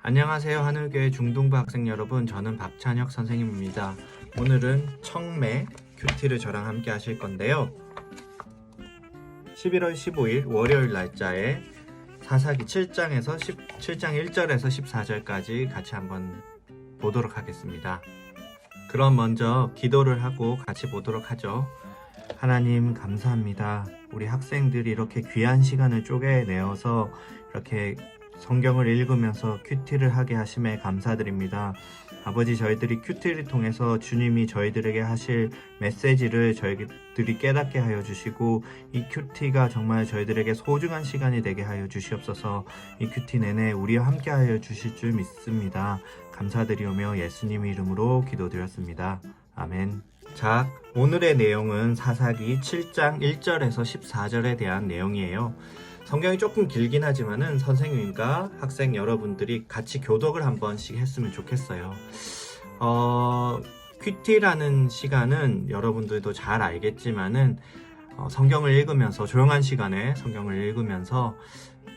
안녕하세요. 하늘교회 중등부 학생 여러분, 저는 박찬혁 선생님입니다. 오늘은 청매 큐티를 저랑 함께 하실 건데요. 11월 15일 월요일 날짜에 사사기 7장에서 7장 1절에서 14절까지 같이 한번 보도록 하겠습니다. 그럼 먼저 기도를 하고 같이 보도록 하죠. 하나님 감사합니다. 우리 학생들이 이렇게 귀한 시간을 쪼개내어서 이렇게 성경을 읽으면서 큐티를 하게 하심에 감사드립니다. 아버지, 저희들이 큐티를 통해서 주님이 저희들에게 하실 메시지를 저희들이 깨닫게 하여 주시고, 이 큐티가 정말 저희들에게 소중한 시간이 되게 하여 주시옵소서. 이 큐티 내내 우리와 함께 하여 주실 줄 믿습니다. 감사드리오며 예수님 이름으로 기도드렸습니다. 아멘. 자, 오늘의 내용은 사사기 7장 1절에서 14절에 대한 내용이에요. 성경이 조금 길긴 하지만은 선생님과 학생 여러분들이 같이 교독을 한 번씩 했으면 좋겠어요. 큐티라는 시간은 여러분들도 잘 알겠지만은 성경을 읽으면서, 조용한 시간에 성경을 읽으면서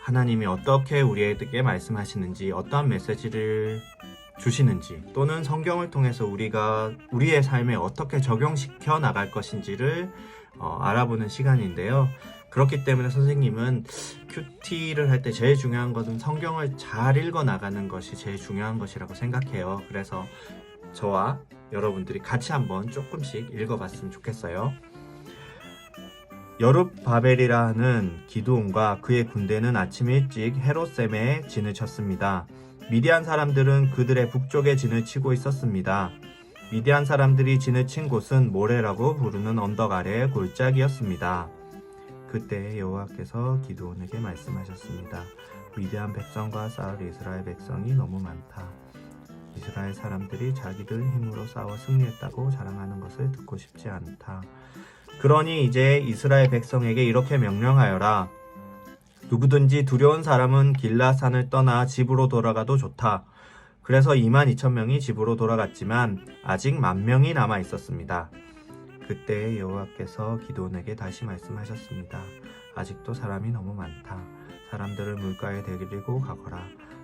하나님이 어떻게 우리에게 말씀하시는지, 어떠한 메시지를 주시는지, 또는 성경을 통해서 우리가 우리의 삶에 어떻게 적용시켜 나갈 것인지를 알아보는 시간인데요. 그렇기 때문에 선생님은 큐티를 할 때 제일 중요한 것은 성경을 잘 읽어 나가는 것이 제일 중요한 것이라고 생각해요. 그래서 저와 여러분들이 같이 한번 조금씩 읽어봤으면 좋겠어요. 여룹바벨이라는 기드온과 그의 군대는 아침 일찍 헤롯셈에 진을 쳤습니다. 미디안 사람들은 그들의 북쪽에 진을 치고 있었습니다. 미디안 사람들이 진을 친 곳은 모레라고 부르는 언덕 아래의 골짜기였습니다. 그때 여호와께서 기드온에게 말씀하셨습니다. 미디안 백성과 싸울 이스라엘 백성이 너무 많다. 이스라엘 사람들이 자기들 힘으로 싸워 승리했다고 자랑하는 것을 듣고 싶지 않다. 그러니 이제 이스라엘 백성에게 이렇게 명령하여라. 누구든지 두려운 사람은 길라산을 떠나 집으로 돌아가도 좋다. 그래서 22,000명이 집으로 돌아갔지만 아직 10,000명이 남아 있었습니다. 그때 여호와께서 기드온에게 다시 말씀하셨습니다. 아직도 사람이 너무 많다. 사람들을 물가에 데리고 가거라.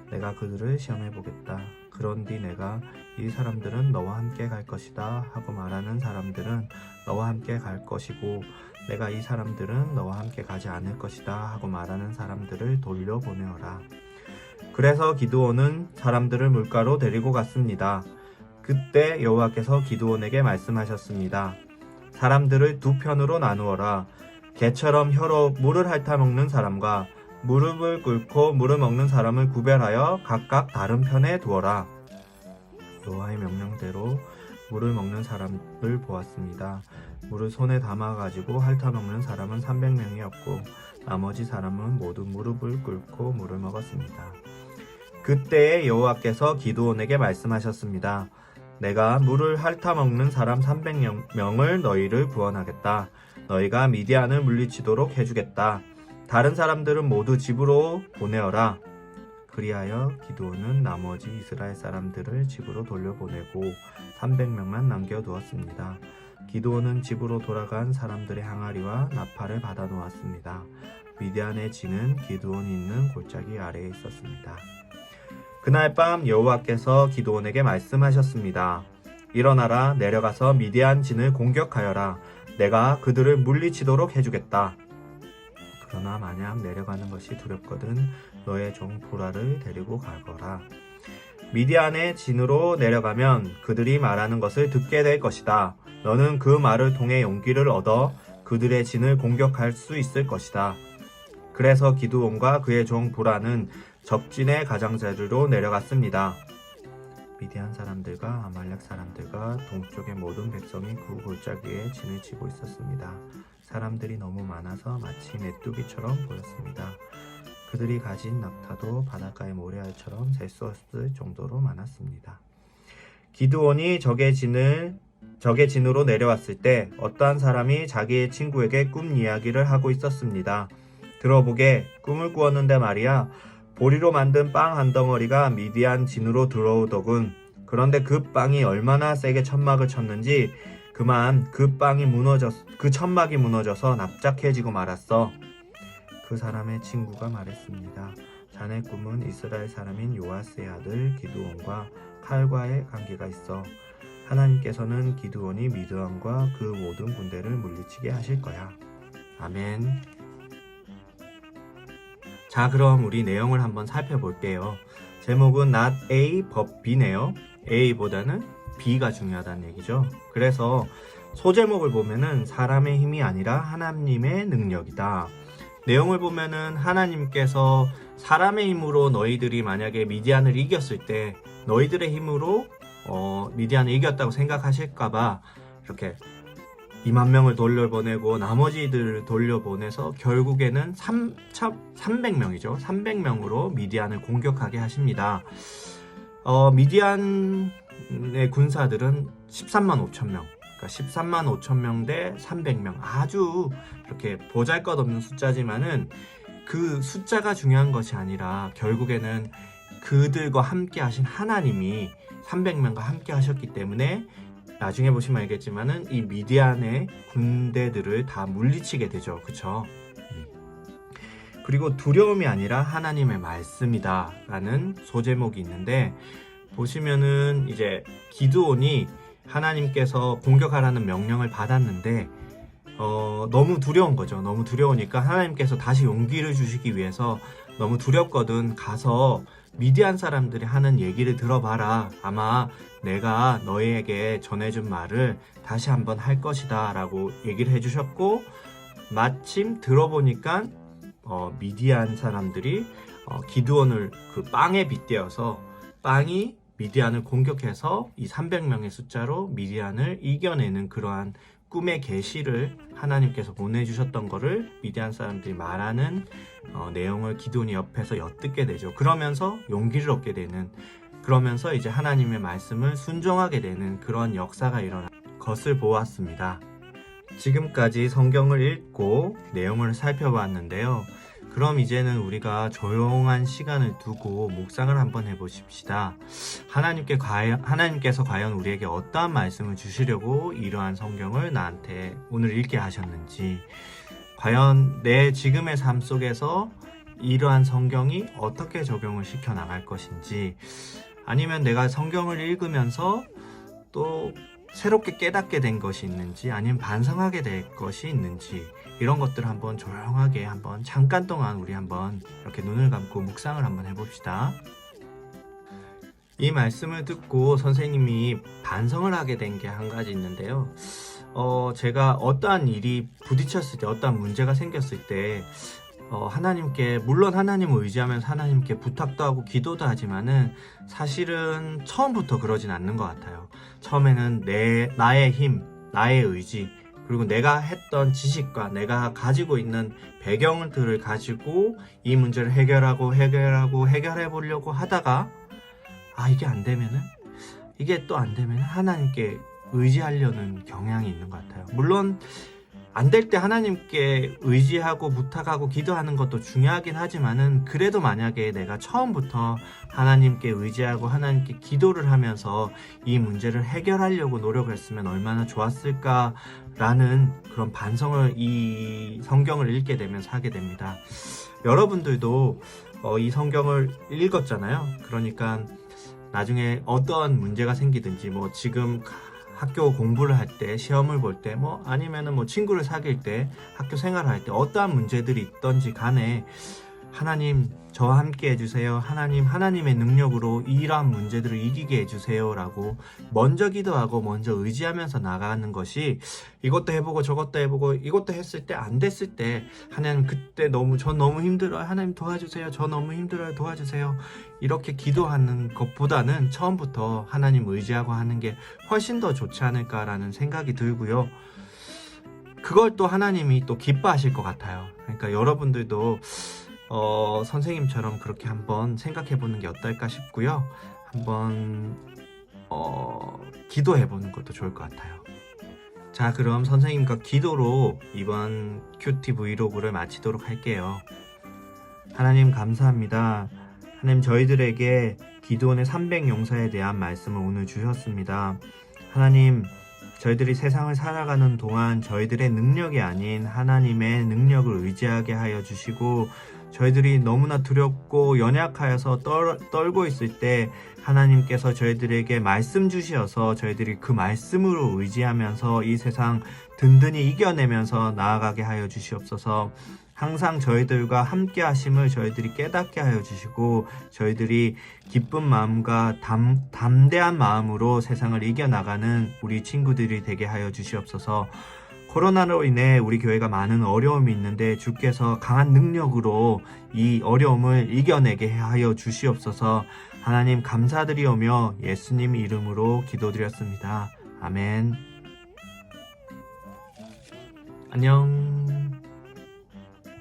내가 그들을 시험해 보겠다. 그런 뒤 내가 이 사람들은 너와 함께 갈 것이다 하고 말하는 사람들은 너와 함께 갈 것이고, 내가 이 사람들은 너와 함께 가지 않을 것이다 하고 말하는 사람들을 돌려보내어라. 그래서 기드온은 사람들을 물가로 데리고 갔습니다. 그때 여호와께서 기드온에게 말씀하셨습니다. 사람들을 두 편으로 나누어라. 개처럼 혀로 물을 핥아먹는 사람과 무릎을 꿇고 물을 먹는 사람을 구별하여 각각 다른 편에 두어라. 여호와의 명령대로 물을 먹는 사람을 보았습니다. 물을 손에 담아가지고 핥아먹는 사람은 300명이었고 나머지 사람은 모두 무릎을 꿇고 물을 먹었습니다. 그때 여호와께서 기드온에게 말씀하셨습니다. 내가 물을 핥아먹는 사람 300명을 너희를 구원하겠다. 너희가 미디안을 물리치도록 해주겠다. 다른 사람들은 모두 집으로 보내어라. 그리하여 기드온은 나머지 이스라엘 사람들을 집으로 돌려보내고 300명만 남겨두었습니다. 기드온은 집으로 돌아간 사람들의 항아리와 나팔을 받아 놓았습니다. 미디안의 진은 기드온이 있는 골짜기 아래에 있었습니다. 그날 밤 여호와께서 기드온에게 말씀하셨습니다. 일어나라, 내려가서 미디안 진을 공격하여라. 내가 그들을 물리치도록 해주겠다. 그러나 만약 내려가는 것이 두렵거든 너의 종 보라를 데리고 가거라. 미디안의 진으로 내려가면 그들이 말하는 것을 듣게 될 것이다. 너는 그 말을 통해 용기를 얻어 그들의 진을 공격할 수 있을 것이다. 그래서 기드온과 그의 종 보라는 적진의 가장자리로 내려갔습니다. 미디안 사람들과 아말렉 사람들과 동쪽의 모든 백성이 그 골짜기에 진을 치고 있었습니다. 사람들이 너무 많아서 마치 메뚜기처럼 보였습니다. 그들이 가진 낙타도 바닷가의 모래알처럼 셀 수 없을 정도로 많았습니다. 기드온이 적의 진으로 내려왔을 때 어떠한 사람이 자기의 친구에게 꿈 이야기를 하고 있었습니다. 들어보게, 꿈을 꾸었는데 말이야. 보리로 만든 빵 한 덩어리가 미디안 진으로 들어오더군. 그런데 그 빵이 얼마나 세게 천막을 쳤는지 그만 그 천막이 무너져서 납작해지고 말았어. 그 사람의 친구가 말했습니다. 자네 꿈은 이스라엘 사람인 요아스의 아들 기드온과 칼과의 관계가 있어. 하나님께서는 기드온이 미드안과 그 모든 군대를 물리치게 하실 거야. 아멘. 자, 그럼 우리 내용을 한번 살펴볼게요. 제목은 Not A but B네요. A보다는 B가 중요하다는 얘기죠. 그래서 소제목을 보면은 사람의 힘이 아니라 하나님의 능력이다. 내용을 보면은 하나님께서 사람의 힘으로 너희들이 만약에 미디안을 이겼을 때 너희들의 힘으로 미디안을 이겼다고 생각하실까봐 이렇게 2만 명을 돌려보내고 나머지들을 돌려보내서 결국에는 300명이죠. 300명으로 미디안을 공격하게 미디안의 군사들은 13만 5천 명. 그러니까 13만 5천 명 대 300명. 아주 이렇게 보잘것없는 숫자지만은 그 숫자가 중요한 것이 아니라 결국에는 그들과 함께 하신 하나님이 300명과 함께 하셨기 때문에 나중에 보시면 알겠지만은 이 미디안의 군대들을 다 물리치게 되죠. 그쵸? 그리고 두려움이 아니라 하나님의 말씀이다 라는 소제목이 있는데, 보시면은 이제 기드온이 하나님께서 공격하라는 명령을 받았는데 너무 두려운 거죠. 너무 두려우니까 하나님께서 다시 용기를 주시기 위해서 너무 두렵거든 가서 미디안 사람들이 하는 얘기를 들어봐라. 아마 내가 너희에게 전해준 말을 다시 한번 할 것이다 라고 얘기를 해주셨고, 마침 들어보니까 미디안 사람들이 기드온을 그 빵에 빗대어서 빵이 미디안을 공격해서 이 300명의 숫자로 미디안을 이겨내는 그러한 꿈의 계시를 하나님께서 보내주셨던 거를 미디안 사람들이 말하는 내용을 기드온이 옆에서 엿듣게 되죠. 그러면서 용기를 얻게 되는, 그러면서 이제 하나님의 말씀을 순종하게 되는 그런 역사가 일어난 것을 보았습니다. 지금까지 성경을 읽고 내용을 살펴봤는데요. 그럼 이제는 우리가 조용한 시간을 두고 묵상을 한번 해보십시다. 하나님께서 과연 우리에게 어떠한 말씀을 주시려고 이러한 성경을 나한테 오늘 읽게 하셨는지, 과연 내 지금의 삶 속에서 이러한 성경이 어떻게 적용을 시켜 나갈 것인지, 아니면 내가 성경을 읽으면서 또 새롭게 깨닫게 된 것이 있는지, 아니면 반성하게 될 것이 있는지, 이런 것들을 한번 조용하게 한번 잠깐 동안 우리 한번 이렇게 눈을 감고 묵상을 한번 해봅시다. 이 말씀을 듣고 선생님이 반성을 하게 된 게 한 가지 있는데요. 제가 어떠한 일이 부딪혔을 때, 어떠한 문제가 생겼을 때 하나님께, 물론 하나님을 의지하면서 하나님께 부탁도 하고 기도도 하지만은 사실은 처음부터 그러진 않는 것 같아요. 처음에는 나의 힘, 나의 의지, 그리고 내가 했던 지식과 내가 가지고 있는 배경들을 가지고 이 문제를 해결해 보려고 하다가 이게 안 되면은, 이게 또 안 되면 하나님께 의지하려는 경향이 있는 것 같아요. 물론 안 될 때 하나님께 의지하고 부탁하고 기도하는 것도 중요하긴 하지만은, 그래도 만약에 내가 처음부터 하나님께 의지하고 하나님께 기도를 하면서 이 문제를 해결하려고 노력을 했으면 얼마나 좋았을까라는 그런 반성을 이 성경을 읽게 되면서 하게 됩니다. 여러분들도 이 성경을 읽었잖아요. 그러니까 나중에 어떠한 문제가 생기든지, 뭐 지금 학교 공부를 할 때, 시험을 볼 때, 아니면은 친구를 사귈 때, 학교 생활을 할 때 어떠한 문제들이 있던지 간에 하나님 저와 함께 해주세요. 하나님의 능력으로 이러한 문제들을 이기게 해주세요 라고 먼저 기도하고 먼저 의지하면서 나가는 것이, 이것도 해보고 저것도 해보고 이것도 했을 때 안 됐을 때 하나님 그때 전 너무 힘들어요. 하나님 도와주세요. 저 너무 힘들어요. 도와주세요. 이렇게 기도하는 것보다는 처음부터 하나님 의지하고 하는 게 훨씬 더 좋지 않을까라는 생각이 들고요. 그걸 또 하나님이 또 기뻐하실 것 같아요. 그러니까 여러분들도 선생님처럼 그렇게 한번 생각해보는 게 어떨까 싶고요. 한번 기도해보는 것도 좋을 것 같아요. 자, 그럼 선생님과 기도로 이번 큐티 브이로그를 마치도록 할게요. 하나님 감사합니다. 하나님, 저희들에게 기드온의 300용사에 대한 말씀을 오늘 주셨습니다. 하나님, 저희들이 세상을 살아가는 동안 저희들의 능력이 아닌 하나님의 능력을 의지하게 하여 주시고, 저희들이 너무나 두렵고 연약하여서 떨고 있을 때 하나님께서 저희들에게 말씀 주시어서 저희들이 그 말씀으로 의지하면서 이 세상 든든히 이겨내면서 나아가게 하여 주시옵소서. 항상 저희들과 함께 하심을 저희들이 깨닫게 하여 주시고 저희들이 기쁜 마음과 담대한 마음으로 세상을 이겨나가는 우리 친구들이 되게 하여 주시옵소서. 코로나로 인해 우리 교회가 많은 어려움이 있는데 주께서 강한 능력으로 이 어려움을 이겨내게 하여 주시옵소서. 하나님 감사드리오며 예수님 이름으로 기도드렸습니다. 아멘. 안녕.